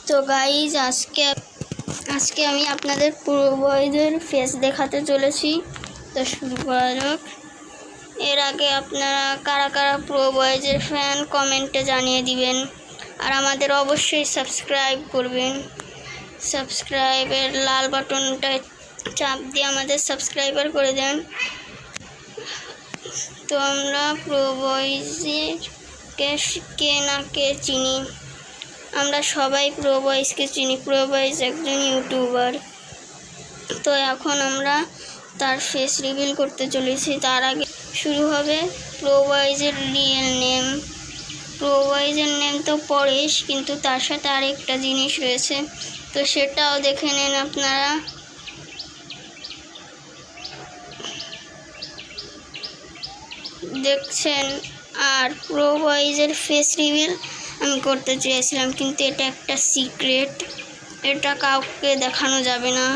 তো গাইজ আজকে আমি আপনাদের প্রো বয়েজের ফেস দেখাতে চলেছি। তো শুরু করা যাক। এর আগে আপনারা কারা কারা প্রো বয়েজের ফ্যান কমেন্টে জানিয়ে দিবেন, আর আমাদের অবশ্যই সাবস্ক্রাইব করবেন। সাবস্ক্রাইবের লাল বাটনটা চাপ দিয়ে আমাদের সাবস্ক্রাইবার করে দেন। তো আমরা প্রো বয়েজের কে না কে চিনি, আমরা সবাই প্রো বয়েজকে চিনি। প্রো বয়েজ একজন ইউটিউবার। তো এখন আমরা তার ফেস রিভিল করতে চলেছি। তার আগে শুরু হবে প্রো বয়েজের রিয়েল নেম। প্রো বয়েজের নেম তো পরেশ, কিন্তু তার সাথে আরেকটা জিনিস রয়েছে, তো সেটাও দেখে নেন আপনারা। দেখছেন। আর প্রো বয়েজের ফেস রিভিল আমি করতে চেয়েছিলাম, কিন্তু এটা একটা সিক্রেট, এটা কাউকে দেখানো যাবে না।